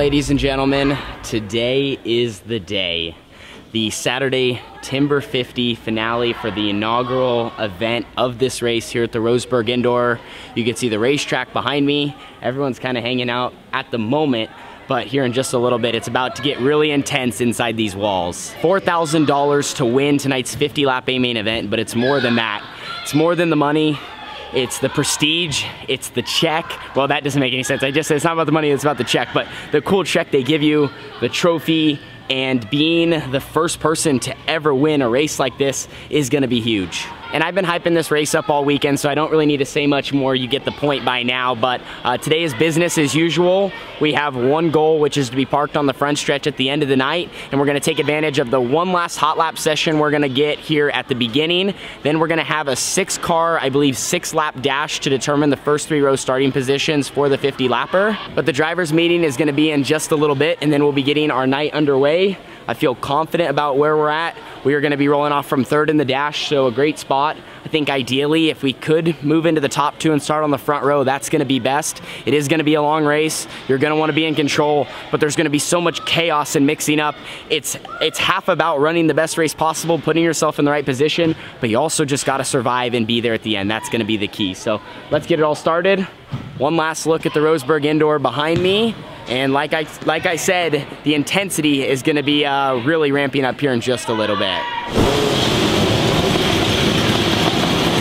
ladies and gentlemen, today is the day. The Saturday Timber 50 finale for the inaugural event of this race here at the Roseburg Indoor. You can see the racetrack behind me. Everyone's kind of hanging out at the moment, but here in just a little bit, it's about to get really intense inside these walls. $4,000 to win tonight's 50-lap A main event, but it's more than that. It's more than the money. It's the prestige, it's the check. Well, that doesn't make any sense. I just said it's not about the money, it's about the check, but the cool check they give you, the trophy, and being the first person to ever win a race like this is gonna be huge. And I've been hyping this race up all weekend, so I don't really need to say much more. You get the point by now, but today is business as usual. We have one goal, which is to be parked on the front stretch at the end of the night, and we're gonna take advantage of the one last hot lap session we're gonna get here at the beginning. Then we're gonna have a 6-car, I believe 6-lap dash to determine the first 3 row starting positions for the 50-lapper. But the driver's meeting is gonna be in just a little bit, and then we'll be getting our night underway. I feel confident about where we're at. We are gonna be rolling off from 3rd in the dash, so a great spot. I think ideally, if we could move into the top 2 and start on the front row, that's gonna be best. It is gonna be a long race. You're gonna wanna be in control, but there's gonna be so much chaos and mixing up. It's half about running the best race possible, putting yourself in the right position, but you also just gotta survive and be there at the end. That's gonna be the key. So let's get it all started. One last look at the Roseburg Indoor behind me. And like I said, the intensity is gonna be really ramping up here in just a little bit.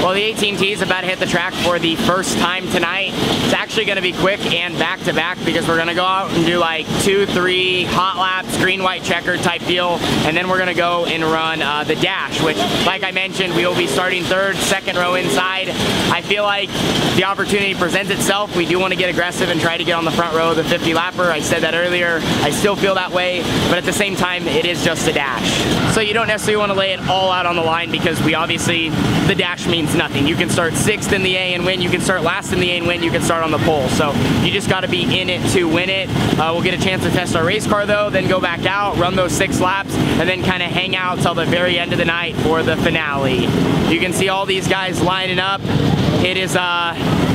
Well, the 18T is about to hit the track for the first time tonight. It's actually gonna be quick and back-to-back because we're gonna go out and do like 2, 3 hot laps, green, white, checker type deal, and then we're gonna go and run the dash, which, like I mentioned, we will be starting 3rd, 2nd row inside. I feel like the opportunity presents itself. We do wanna get aggressive and try to get on the front row of the 50-lapper. I said that earlier. I still feel that way, but at the same time, it is just a dash. So you don't necessarily wanna lay it all out on the line because we obviously, the dash means nothing. You can start 6th in the A and win, you can start last in the A and win, you can start on the pole. So you just gotta be in it to win it. We'll get a chance to test our race car though, then go back out, run those 6 laps, and then kind of hang out till the very end of the night for the finale. You can see all these guys lining up. It is,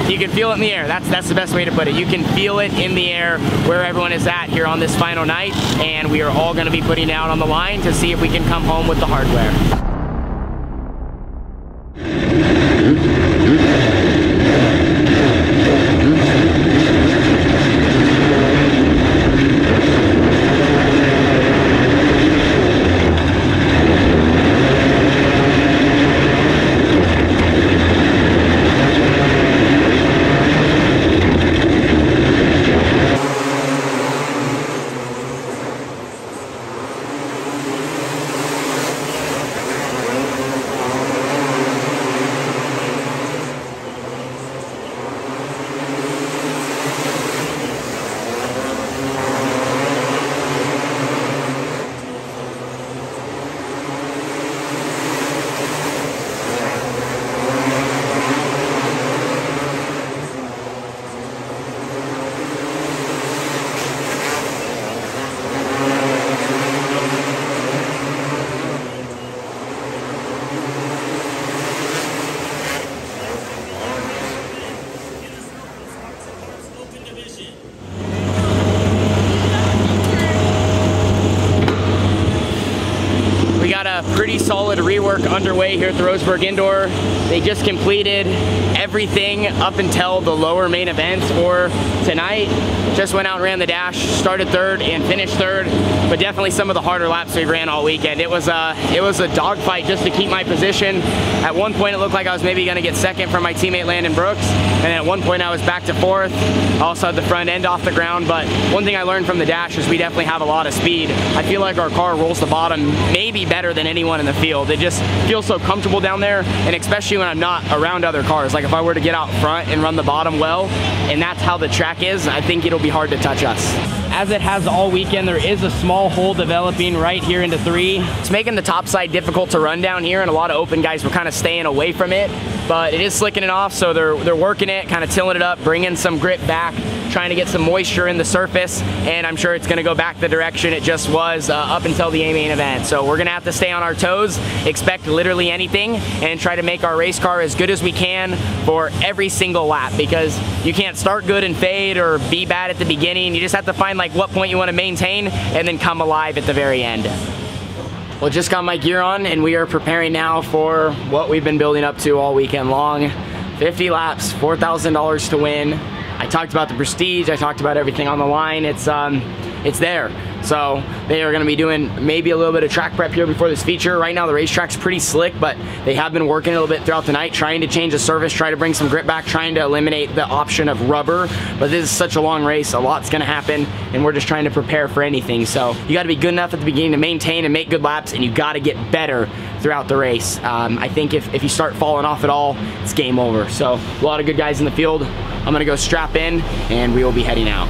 you can feel it in the air. That's the best way to put it. You can feel it in the air where everyone is at here on this final night, and we are all gonna be putting it out on the line to see if we can come home with the hardware. Pretty solid rework underway here at the Roseburg Indoor. They just completed everything up until the lower main events for tonight. Just went out and ran the dash, started 3rd and finished 3rd, but definitely some of the harder laps we ran all weekend. It was a dogfight just to keep my position. At one point it looked like I was maybe gonna get 2nd from my teammate Landon Brooks, and then at one point I was back to 4th. I also had the front end off the ground, but one thing I learned from the dash is we definitely have a lot of speed. I feel like our car rolls the bottom maybe better than anyone in the field. It just feels so comfortable down there, and especially when I'm not around other cars. Like if I were to get out front and run the bottom well, and that's how the track is, I think it'll be hard to touch us. As it has all weekend, there is a small hole developing right here into 3. It's making the top side difficult to run down here, and a lot of open guys were kind of staying away from it, but it is slicking it off, so they're working it, kind of tilling it up, bringing some grip back. trying to get some moisture in the surface, and I'm sure it's gonna go back the direction it just was up until the main event. So we're gonna have to stay on our toes, expect literally anything, and try to make our race car as good as we can for every single lap, because you can't start good and fade or be bad at the beginning. You just have to find like what point you wanna maintain and then come alive at the very end. Well, just got my gear on and we are preparing now for what we've been building up to all weekend long. 50 laps, $4,000 to win. I talked about the prestige, I talked about everything on the line. It's there. So they are gonna be doing maybe a little bit of track prep here before this feature. Right now the racetrack's pretty slick, but they have been working a little bit throughout the night, trying to change the surface, try to bring some grip back, trying to eliminate the option of rubber. But this is such a long race, a lot's gonna happen, and we're just trying to prepare for anything. So you gotta be good enough at the beginning to maintain and make good laps, and you gotta get better throughout the race. I think if you start falling off at all, it's game over. So a lot of good guys in the field. I'm gonna go strap in, and we will be heading out.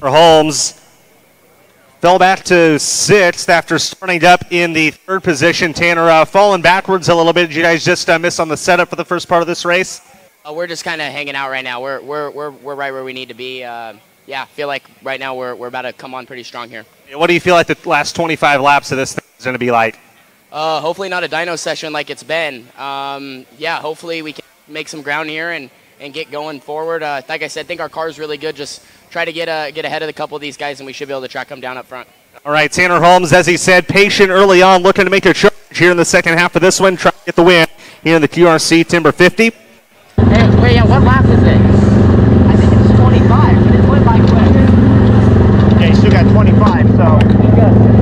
for Holmes. Fell back to sixth after starting up in the third position. Tanner falling backwards a little bit. Did you guys just miss on the setup for the first part of this race? We're just kind of hanging out right now. We're right where we need to be. Yeah, feel like right now we're about to come on pretty strong here. What do you feel like the last 25 laps of this thing is going to be like? Hopefully not a dyno session like it's been. Yeah, hopefully we can make some ground here and get going forward. Like I said, I think our car is really good. Just try to get ahead of a couple of these guys, and we should be able to track them down up front. All right, Tanner Holmes, as he said, patient early on, looking to make a charge here in the second half of this one, trying to get the win here in the QRC Timber 50. Hey, wait, yeah, what lap is it? I think it's 25, but it went by quick. Okay, still got 25, so good.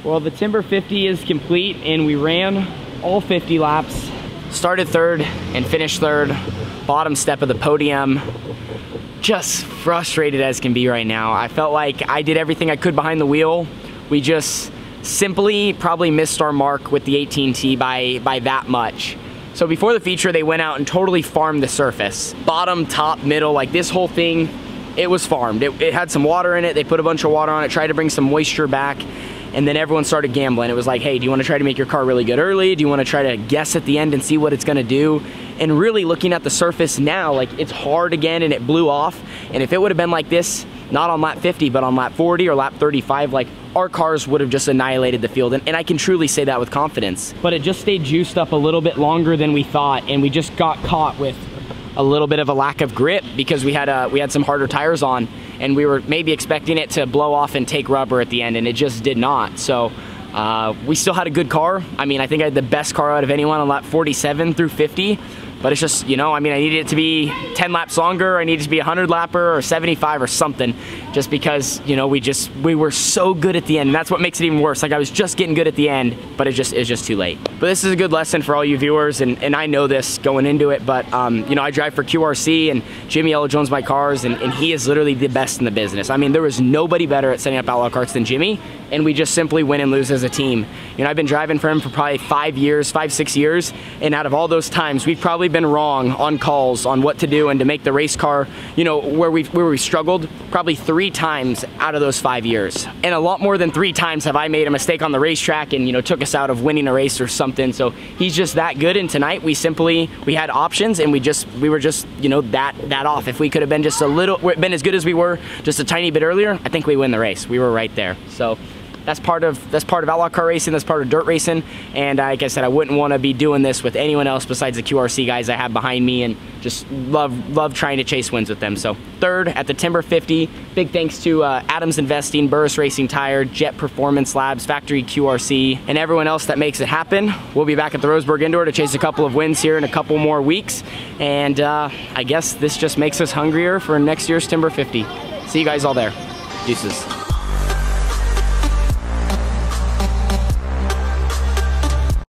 Well, the Timber 50 is complete and we ran all 50 laps. Started third and finished third, bottom step of the podium. Just frustrated as can be right now. I felt like I did everything I could behind the wheel. We just simply probably missed our mark with the 18T by that much. So before the feature, they went out and totally farmed the surface. Bottom, top, middle, like this whole thing, it was farmed. It had some water in it. They put a bunch of water on it, tried to bring some moisture back, and then everyone started gambling. It was like, hey, do you want to try to make your car really good early? Do you want to try to guess at the end and see what it's gonna do? And really looking at the surface now, like it's hard again and it blew off. And if it would have been like this, not on lap 50, but on lap 40 or lap 35, like our cars would have just annihilated the field. And I can truly say that with confidence. But it just stayed juiced up a little bit longer than we thought. And we just got caught with a little bit of a lack of grip because we had some harder tires on, and we were maybe expecting it to blow off and take rubber at the end, and it just did not. So we still had a good car. I mean, I think I had the best car out of anyone on lap 47 through 50, But it's just, you know, I mean, I needed it to be 10 laps longer, I needed it to be 100 lapper or 75 or something, just because, you know, we were so good at the end, and that's what makes it even worse. Like, I was just getting good at the end, but it's just too late. But this is a good lesson for all you viewers, and I know this going into it, but you know, I drive for QRC, and Jimmy Yellow owns my cars, and he is literally the best in the business. I mean, there was nobody better at setting up Outlaw carts than Jimmy, and we just simply win and lose as a team. You know, I've been driving for him for probably 5-6 years, and out of all those times, we've probably been wrong on calls on what to do and to make the race car, you know, where we struggled probably 3 times out of those 5 years. And a lot more than 3 times have I made a mistake on the racetrack and, you know, took us out of winning a race or something. So he's just that good, and tonight we had options, and we were just, you know, that off. If we could have been just been as good as we were just a tiny bit earlier, I think we win the race. We were right there. So that's part of Outlaw car racing, that's part of dirt racing, and like I said, I wouldn't want to be doing this with anyone else besides the QRC guys I have behind me, and just love trying to chase wins with them. So third at the Timber 50, big thanks to Adams Investing, Burris Racing Tire, Jet Performance Labs, Factory QRC, and everyone else that makes it happen. We'll be back at the Roseburg Indoor to chase a couple of wins here in a couple more weeks, and I guess this just makes us hungrier for next year's Timber 50. See you guys all there. Deuces.